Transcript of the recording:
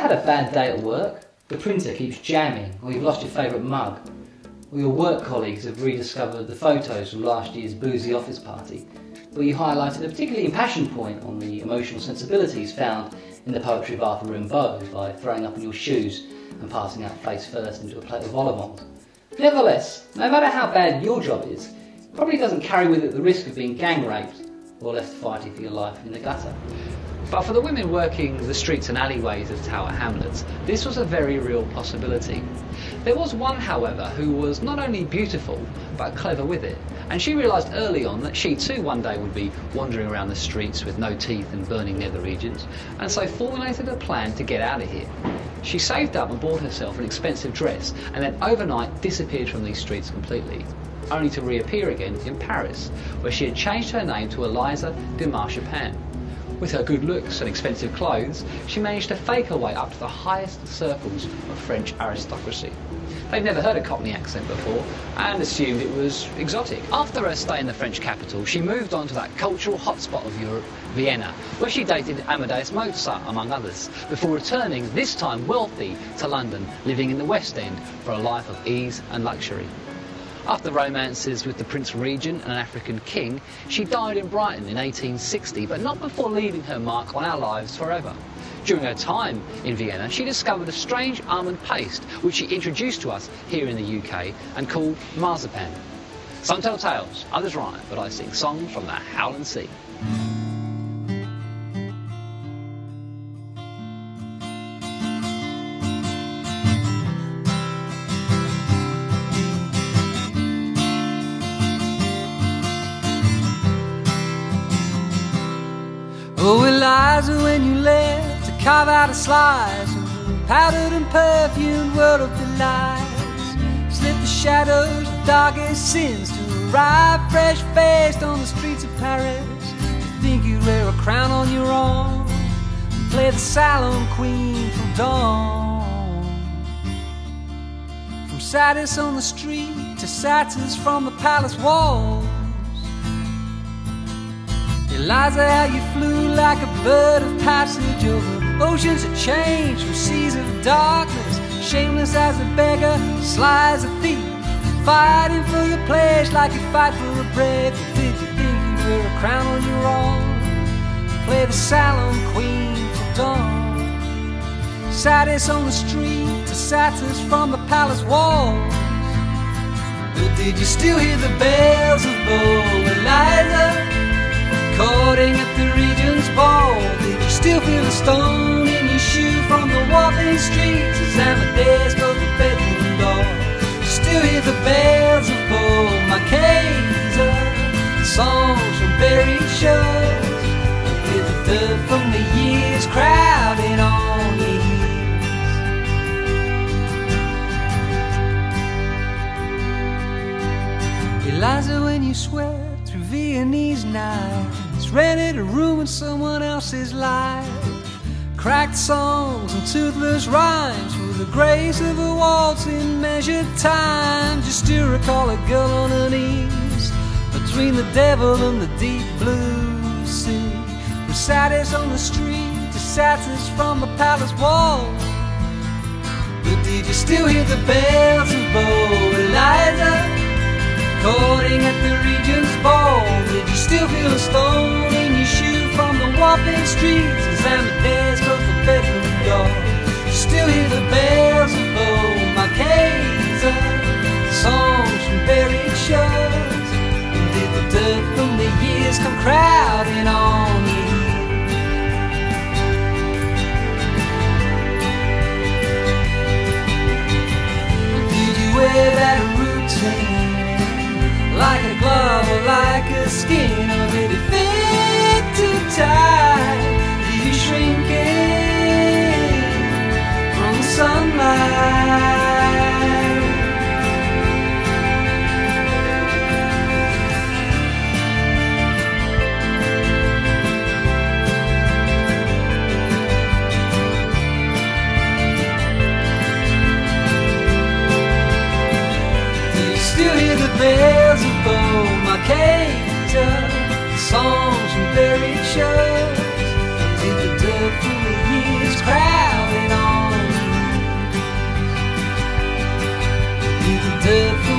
had a bad day at work? The printer keeps jamming, or you've lost your favourite mug, or your work colleagues have rediscovered the photos from last year's boozy office party, where you highlighted a particularly impassioned point on the emotional sensibilities found in the poetry of Arthur Rimbaud by throwing up in your shoes and passing out face first into a plate of vol au vents. Nevertheless, no matter how bad your job is, it probably doesn't carry with it the risk of being gang raped or left fighting for your life in the gutter. But for the women working the streets and alleyways of Tower Hamlets, this was a very real possibility. There was one, however, who was not only beautiful, but clever with it. And she realised early on that she too one day would be wandering around the streets with no teeth and burning nether regions, and so formulated a plan to get out of here. She saved up and bought herself an expensive dress, and then overnight disappeared from these streets completely, only to reappear again in Paris, where she had changed her name to Eliza de Marchpane. With her good looks and expensive clothes, she managed to fake her way up to the highest circles of French aristocracy. They'd never heard a Cockney accent before and assumed it was exotic. After her stay in the French capital, she moved on to that cultural hotspot of Europe, Vienna, where she dated Amadeus Mozart, among others, before returning, this time wealthy, to London, living in the West End for a life of ease and luxury. After romances with the Prince Regent and an African king, she died in Brighton in 1860, but not before leaving her mark on our lives forever. During her time in Vienna, she discovered a strange almond paste, which she introduced to us here in the UK and called marzipan. Some tell tales, others rhyme, but I sing songs from the howling sea. Oh, Eliza, when you left to carve out a slice of the powdered and perfumed world of delights, slip the shadows of darkest sins to arrive fresh-faced on the streets of Paris. You think you'd wear a crown on your arm and play the Salon Queen from dawn. From satyrs on the street to satyrs from the palace walls, Eliza, how you flew like a bird of passage over oceans of change, from seas of darkness, shameless as a beggar, sly as a thief, fighting for your place like you fight for a break. Or did you think you wear a crown on your arm, play the Salon Queen from dawn? Satyrs on the street to satyrs from the palace walls. But did you still hear the bells of Bow, Eliza? Courting at the Regent's ball, did you still feel a stone in your shoe from the Waltham streets as Amadeus broke the bedroom door? Still hear the bells of Bow, songs from buried shores, with the dirt from the years crowding on your heels. Eliza, when you swear through Viennese nights, rented a room in someone else's life, cracked songs and toothless rhymes with the grace of a waltz in measured time, just to recall a girl on her knees between the devil and the deep blue sea. From satyrs on the street to satyrs from the palace wall. But did you still hear the bells of Bow, Eliza? Courting at the Regent's ball, did you still feel a stone in your shoe from the Waltham streets as Amadeus broke the bedroom door? You still hear the bells of Bow, songs from buried shores, and did the dirt from the years come crowding on you? Did you wear that routine like a glove or like a skin, or did it fit too tight? Did you shrink it from the sunlight? Do you still hear the bells of Bow, songs from buried shores? Did the dirt from the years crowding on? to